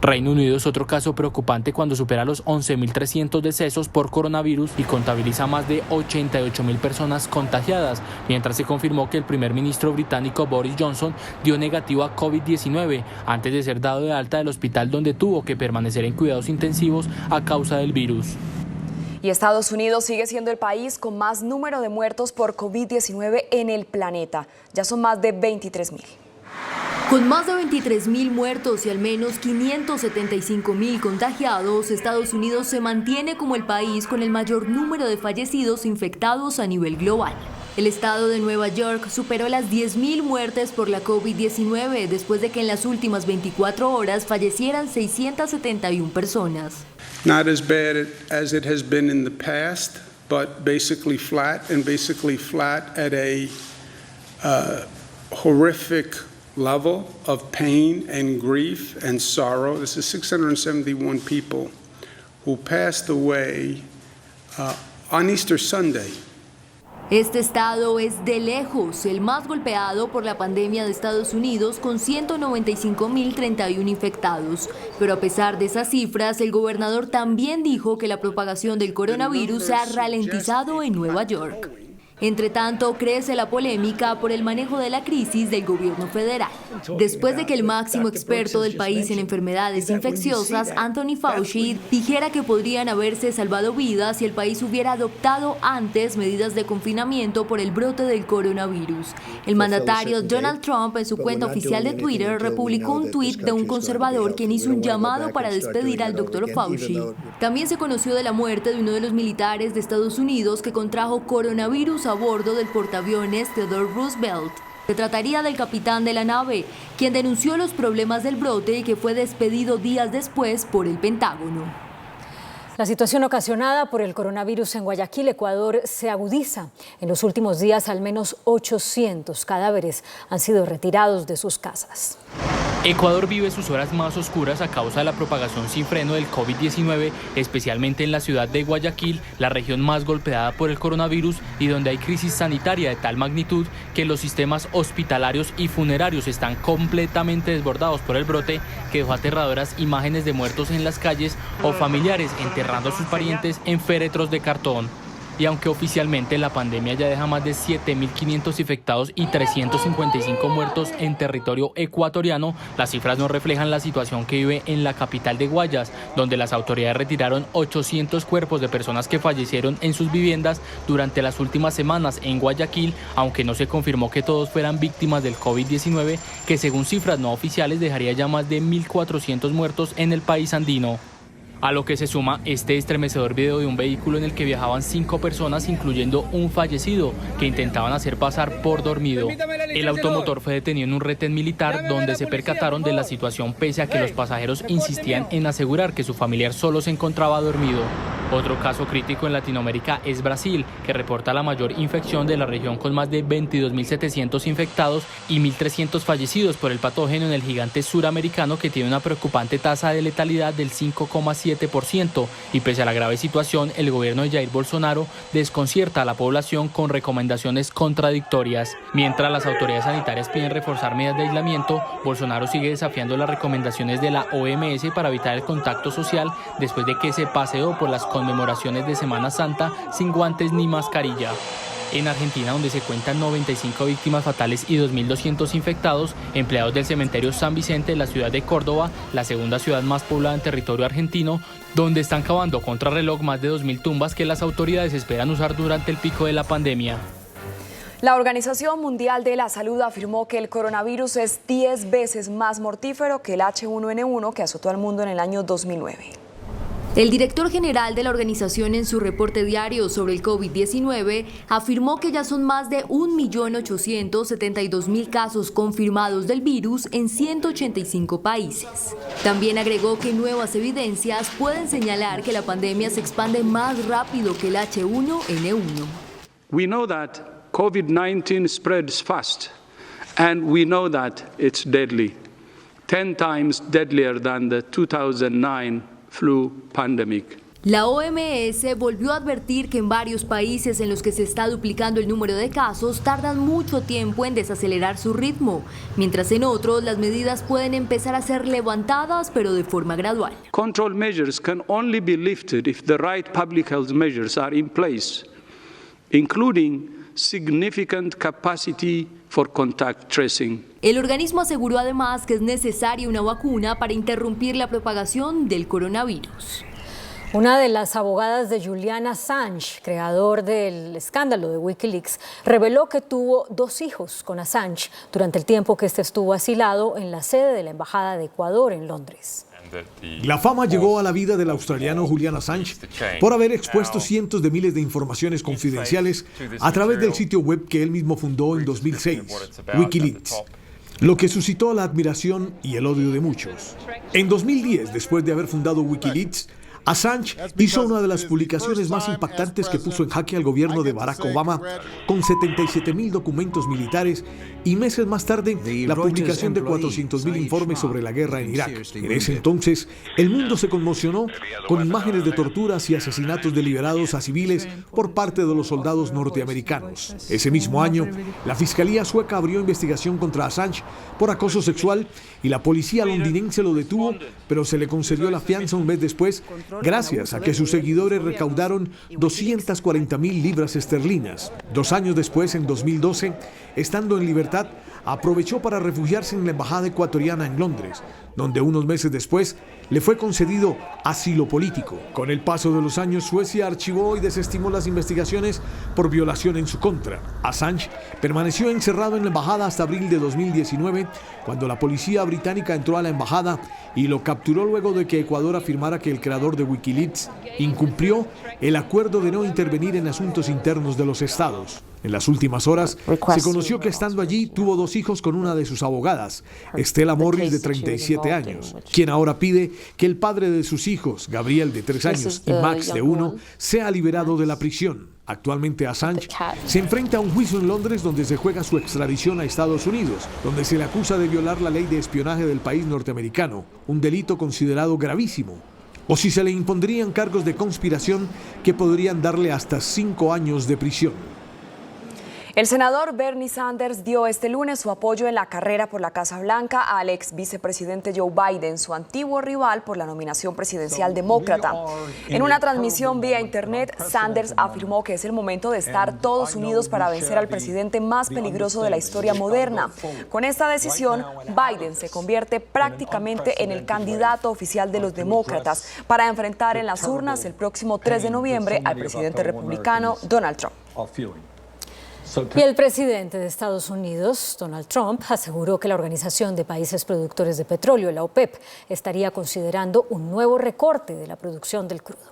Reino Unido es otro caso preocupante cuando supera los 11.300 decesos por coronavirus y contabiliza más de 88.000 personas contagiadas, mientras se confirmó que el primer ministro británico Boris Johnson dio negativo a COVID-19 antes de ser dado de alta del hospital, donde tuvo que permanecer en cuidados intensivos a causa del virus. Y Estados Unidos sigue siendo el país con más número de muertos por COVID-19 en el planeta. Ya son más de 23.000. Con más de 23.000 muertos y al menos 575.000 contagiados, Estados Unidos se mantiene como el país con el mayor número de fallecidos infectados a nivel global. El estado de Nueva York superó las 10.000 muertes por la COVID-19 después de que en las últimas 24 horas fallecieran 671 personas. Not as bad as it has been in the past, but basically flat at a horrific level of pain and grief and sorrow. This is 671 people who passed away on Easter Sunday. Este estado es de lejos el más golpeado por la pandemia de Estados Unidos, con 195.031 infectados. Pero a pesar de esas cifras, el gobernador también dijo que la propagación del coronavirus se ha ralentizado en Nueva York. Entre tanto, crece la polémica por el manejo de la crisis del gobierno federal. Después de que el máximo experto del país en enfermedades infecciosas, Anthony Fauci, dijera que podrían haberse salvado vidas si el país hubiera adoptado antes medidas de confinamiento por el brote del coronavirus. El mandatario Donald Trump, en su cuenta oficial de Twitter, republicó un tuit de un conservador quien hizo un llamado para despedir al Dr. Fauci. También se conoció de la muerte de uno de los militares de Estados Unidos que contrajo coronavirus a bordo del portaaviones Theodore Roosevelt. Se trataría del capitán de la nave, quien denunció los problemas del brote y que fue despedido días después por el Pentágono. La situación ocasionada por el coronavirus en Guayaquil, Ecuador, se agudiza. En los últimos días, al menos 800 cadáveres han sido retirados de sus casas. Ecuador vive sus horas más oscuras a causa de la propagación sin freno del COVID-19, especialmente en la ciudad de Guayaquil, la región más golpeada por el coronavirus y donde hay crisis sanitaria de tal magnitud que los sistemas hospitalarios y funerarios están completamente desbordados por el brote, que dejó aterradoras imágenes de muertos en las calles o familiares enterrando a sus parientes en féretros de cartón. Y aunque oficialmente la pandemia ya deja más de 7.500 infectados y 355 muertos en territorio ecuatoriano, las cifras no reflejan la situación que vive en la capital de Guayas, donde las autoridades retiraron 800 cuerpos de personas que fallecieron en sus viviendas durante las últimas semanas en Guayaquil, aunque no se confirmó que todos fueran víctimas del COVID-19, que según cifras no oficiales dejaría ya más de 1.400 muertos en el país andino. A lo que se suma este estremecedor video de un vehículo en el que viajaban 5 personas, incluyendo un fallecido, que intentaban hacer pasar por dormido. El automotor fue detenido en un retén militar donde se percataron de la situación pese a que los pasajeros insistían en asegurar que su familiar solo se encontraba dormido. Otro caso crítico en Latinoamérica es Brasil, que reporta la mayor infección de la región con más de 22.700 infectados y 1.300 fallecidos por el patógeno en el gigante suramericano, que tiene una preocupante tasa de letalidad del 5,7%. Y pese a la grave situación, el gobierno de Jair Bolsonaro desconcierta a la población con recomendaciones contradictorias. Mientras las autoridades sanitarias piden reforzar medidas de aislamiento, Bolsonaro sigue desafiando las recomendaciones de la OMS para evitar el contacto social después de que se paseó por las conmemoraciones de Semana Santa sin guantes ni mascarilla. En Argentina, donde se cuentan 95 víctimas fatales y 2.200 infectados, empleados del cementerio San Vicente de la ciudad de Córdoba, la segunda ciudad más poblada en territorio argentino, donde están cavando contrarreloj más de 2.000 tumbas que las autoridades esperan usar durante el pico de la pandemia. La Organización Mundial de la Salud afirmó que el coronavirus es 10 veces más mortífero que el H1N1 que azotó al mundo en el año 2009. El director general de la organización, en su reporte diario sobre el COVID-19, afirmó que ya son más de 1.872.000 casos confirmados del virus en 185 países. También agregó que nuevas evidencias pueden señalar que la pandemia se expande más rápido que el H1N1. We know that COVID-19 spreads fast, and we know that it's deadly, 10 times deadlier than the 2009 flu pandemic. La OMS volvió a advertir que en varios países en los que se está duplicando el número de casos tardan mucho tiempo en desacelerar su ritmo, mientras en otros las medidas pueden empezar a ser levantadas pero de forma gradual. Control measures can only be lifted if the right public health measures are in place, including significant capacity for contact tracing. El organismo aseguró además que es necesaria una vacuna para interrumpir la propagación del coronavirus. Una de las abogadas de Julian Assange, creador del escándalo de Wikileaks, reveló que tuvo 2 hijos con Assange durante el tiempo que este estuvo asilado en la sede de la Embajada de Ecuador en Londres. La fama llegó a la vida del australiano Julian Assange por haber expuesto cientos de miles de informaciones confidenciales a través del sitio web que él mismo fundó en 2006, Wikileaks, lo que suscitó la admiración y el odio de muchos. En 2010, después de haber fundado Wikileaks, Assange hizo una de las publicaciones más impactantes que puso en jaque al gobierno de Barack Obama, con 77.000 documentos militares y meses más tarde la publicación de 400.000 informes sobre la guerra en Irak. En ese entonces, el mundo se conmocionó con imágenes de torturas y asesinatos deliberados a civiles por parte de los soldados norteamericanos. Ese mismo año, la Fiscalía sueca abrió investigación contra Assange por acoso sexual y la policía londinense lo detuvo, pero se le concedió la fianza un mes después gracias a que sus seguidores recaudaron 240.000 libras esterlinas. 2 años después, en 2012, estando en libertad, aprovechó para refugiarse en la embajada ecuatoriana en Londres, donde unos meses después le fue concedido asilo político. Con el paso de los años, Suecia archivó y desestimó las investigaciones por violación en su contra. Assange permaneció encerrado en la embajada hasta abril de 2019, cuando la policía británica entró a la embajada y lo capturó luego de que Ecuador afirmara que el creador de Wikileaks incumplió el acuerdo de no intervenir en asuntos internos de los estados. En las últimas horas se conoció que estando allí tuvo 2 hijos con una de sus abogadas, Stella Morris, de 37 años, quien ahora pide que el padre de sus hijos, Gabriel, de 3 años, y Max, de 1, sea liberado de la prisión. Actualmente Assange se enfrenta a un juicio en Londres donde se juega su extradición a Estados Unidos, donde se le acusa de violar la ley de espionaje del país norteamericano, un delito considerado gravísimo. O si se le impondrían cargos de conspiración que podrían darle hasta 5 años de prisión. El senador Bernie Sanders dio este lunes su apoyo en la carrera por la Casa Blanca al ex vicepresidente Joe Biden, su antiguo rival por la nominación presidencial demócrata. En una transmisión vía internet, Sanders afirmó que es el momento de estar todos unidos para vencer al presidente más peligroso de la historia moderna. Con esta decisión, Biden se convierte prácticamente en el candidato oficial de los demócratas para enfrentar en las urnas el próximo 3 de noviembre al presidente republicano Donald Trump. Y el presidente de Estados Unidos, Donald Trump, aseguró que la Organización de Países Productores de Petróleo, la OPEP, estaría considerando un nuevo recorte de la producción del crudo.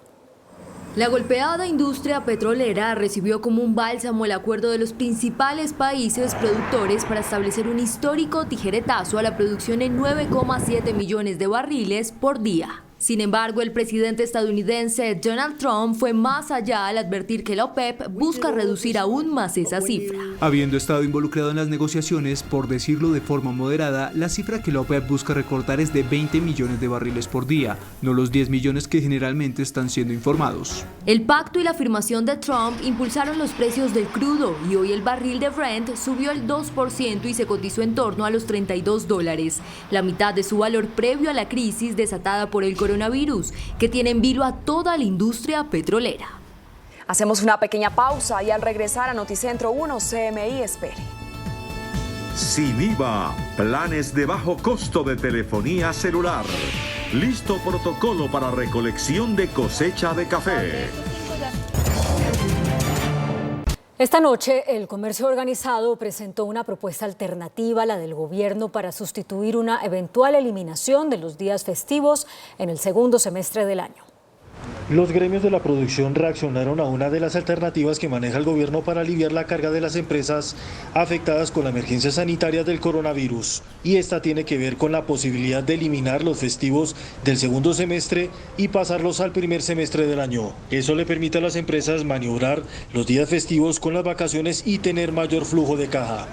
La golpeada industria petrolera recibió como un bálsamo el acuerdo de los principales países productores para establecer un histórico tijeretazo a la producción en 9,7 millones de barriles por día. Sin embargo, el presidente estadounidense Donald Trump fue más allá al advertir que la OPEP busca reducir aún más esa cifra. Habiendo estado involucrado en las negociaciones, por decirlo de forma moderada, la cifra que la OPEP busca recortar es de 20 millones de barriles por día, no los 10 millones que generalmente están siendo informados. El pacto y la afirmación de Trump impulsaron los precios del crudo y hoy el barril de Brent subió el 2% y se cotizó en torno a los $32, la mitad de su valor previo a la crisis desatada por el coronavirus, que tiene en vilo a toda la industria petrolera. Hacemos una pequeña pausa y al regresar a Noticentro 1, CMI espere. Sin IVA, planes de bajo costo de telefonía celular. Listo protocolo para recolección de cosecha de café. Esta noche, el comercio organizado presentó una propuesta alternativa a la del gobierno para sustituir una eventual eliminación de los días festivos en el segundo semestre del año. Los gremios de la producción reaccionaron a una de las alternativas que maneja el gobierno para aliviar la carga de las empresas afectadas con la emergencia sanitaria del coronavirus. Y esta tiene que ver con la posibilidad de eliminar los festivos del segundo semestre y pasarlos al primer semestre del año. Eso le permite a las empresas maniobrar los días festivos con las vacaciones y tener mayor flujo de caja.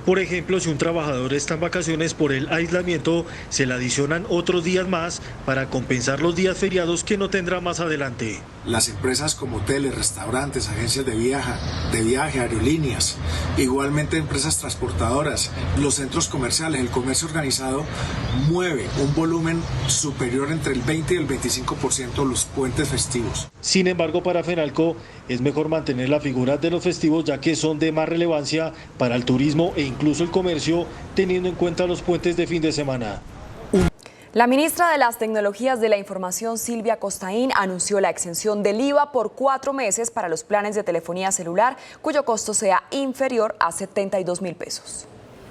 Por ejemplo, si un trabajador está en vacaciones por el aislamiento, se le adicionan otros días más para compensar los días feriados que no tendrá más adelante. Las empresas como hoteles, restaurantes, agencias de viaje, aerolíneas, igualmente empresas transportadoras, los centros comerciales, el comercio organizado mueve un volumen superior entre el 20 y el 25% los puentes festivos. Sin embargo, para Fenalco es mejor mantener la figura de los festivos ya que son de más relevancia para el turismo e incluso el comercio, teniendo en cuenta los puentes de fin de semana. La ministra de las Tecnologías de la Información, Silvia Costaín, anunció la exención del IVA por 4 meses para los planes de telefonía celular, cuyo costo sea inferior a 72.000 pesos.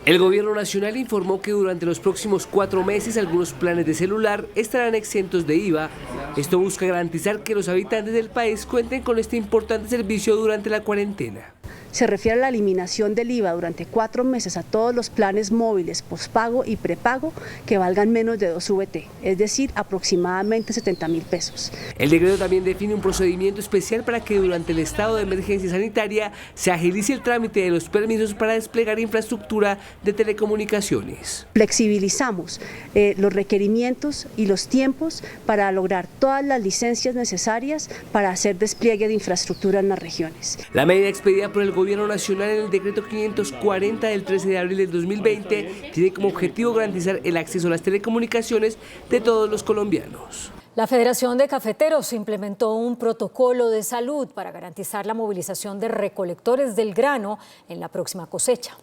El gobierno nacional informó que durante los próximos 4 meses algunos planes de celular estarán exentos de IVA. Esto busca garantizar que los habitantes del país cuenten con este importante servicio durante la cuarentena. Se refiere a la eliminación del IVA durante 4 meses a todos los planes móviles, pospago y prepago que valgan menos de 2 VT, es decir, aproximadamente 70.000 pesos. El decreto también define un procedimiento especial para que durante el estado de emergencia sanitaria se agilice el trámite de los permisos para desplegar infraestructura de telecomunicaciones. Flexibilizamos los requerimientos y los tiempos para lograr todas las licencias necesarias para hacer despliegue de infraestructura en las regiones. La medida expedida por el Gobierno Nacional en el decreto 540 del 13 de abril del 2020 tiene como objetivo garantizar el acceso a las telecomunicaciones de todos los colombianos. La Federación de Cafeteros implementó un protocolo de salud para garantizar la movilización de recolectores del grano en la próxima cosecha.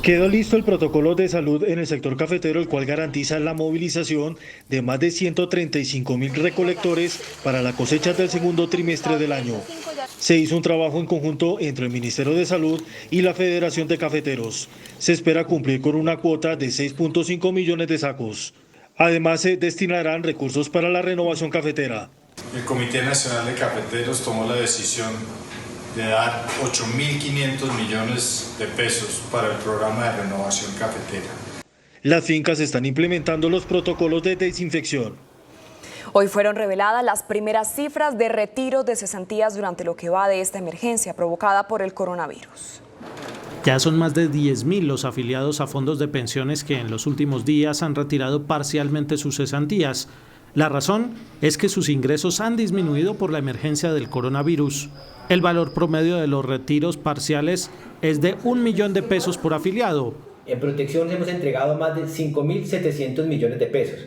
Quedó listo el protocolo de salud en el sector cafetero, el cual garantiza la movilización de más de 135.000 recolectores para la cosecha del segundo trimestre del año. Se hizo un trabajo en conjunto entre el Ministerio de Salud y la Federación de Cafeteros. Se espera cumplir con una cuota de 6.5 millones de sacos. Además, se destinarán recursos para la renovación cafetera. El Comité Nacional de Cafeteros tomó la decisión de dar 8.500 millones de pesos para el programa de renovación cafetera. Las fincas están implementando los protocolos de desinfección. Hoy fueron reveladas las primeras cifras de retiros de cesantías durante lo que va de esta emergencia provocada por el coronavirus. Ya son más de 10.000 los afiliados a fondos de pensiones que en los últimos días han retirado parcialmente sus cesantías. La razón es que sus ingresos han disminuido por la emergencia del coronavirus. El valor promedio de los retiros parciales es de 1 millón de pesos por afiliado. En protección hemos entregado más de 5.700 millones de pesos,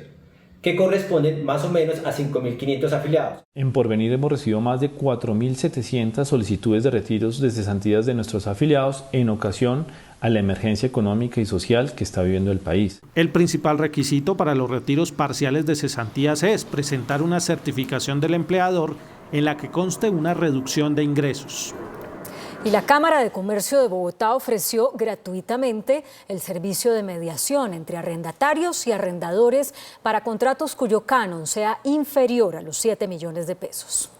que corresponden más o menos a 5.500 afiliados. En Porvenir hemos recibido más de 4.700 solicitudes de retiros de cesantías de nuestros afiliados en ocasión a la emergencia económica y social que está viviendo el país. El principal requisito para los retiros parciales de cesantías es presentar una certificación del empleador en la que conste una reducción de ingresos. Y la Cámara de Comercio de Bogotá ofreció gratuitamente el servicio de mediación entre arrendatarios y arrendadores para contratos cuyo canon sea inferior a los 7 millones de pesos.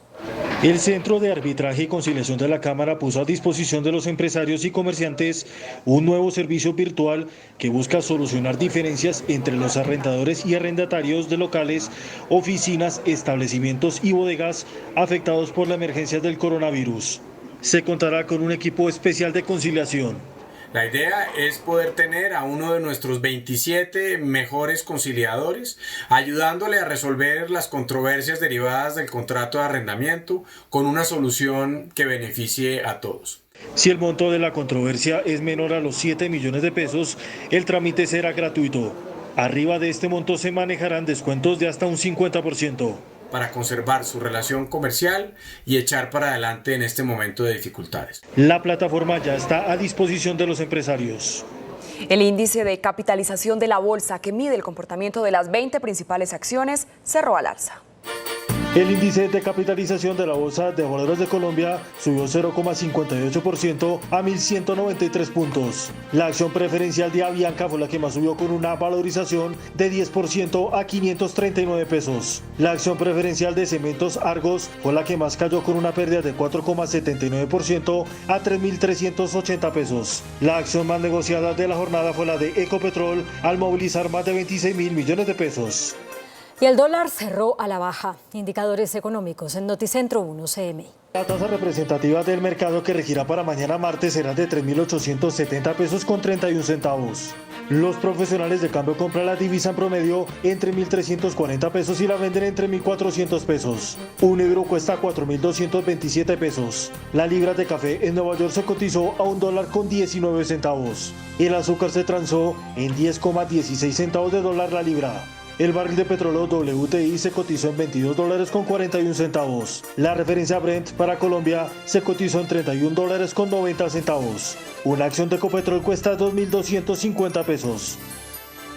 El Centro de Arbitraje y Conciliación de la Cámara puso a disposición de los empresarios y comerciantes un nuevo servicio virtual que busca solucionar diferencias entre los arrendadores y arrendatarios de locales, oficinas, establecimientos y bodegas afectados por la emergencia del coronavirus. Se contará con un equipo especial de conciliación. La idea es poder tener a uno de nuestros 27 mejores conciliadores ayudándole a resolver las controversias derivadas del contrato de arrendamiento con una solución que beneficie a todos. Si el monto de la controversia es menor a los 7 millones de pesos, el trámite será gratuito. Arriba de este monto se manejarán descuentos de hasta un 50%. Para conservar su relación comercial y echar para adelante en este momento de dificultades. La plataforma ya está a disposición de los empresarios. El índice de capitalización de la bolsa, que mide el comportamiento de las 20 principales acciones, cerró al alza. El índice de capitalización de la Bolsa de Valores de Colombia subió 0,58% a 1.193 puntos. La acción preferencial de Avianca fue la que más subió con una valorización de 10% a 539 pesos. La acción preferencial de Cementos Argos fue la que más cayó con una pérdida de 4,79% a 3.380 pesos. La acción más negociada de la jornada fue la de Ecopetrol al movilizar más de 26.000 millones de pesos. Y el dólar cerró a la baja. Indicadores económicos en Noticentro 1 CMI. La tasa representativa del mercado que regirá para mañana martes será de 3.870 pesos con 31 centavos. Los profesionales de cambio compran la divisa en promedio entre 1.340 pesos y la venden entre 1.400 pesos. Un euro cuesta 4.227 pesos. La libra de café en Nueva York se cotizó a $1.19 centavos. El azúcar se transó en 10,16 centavos de dólar la libra. El barril de petróleo WTI se cotizó en $22.41 centavos. La referencia Brent para Colombia se cotizó en $31.90 centavos. Una acción de Ecopetrol cuesta 2.250 pesos.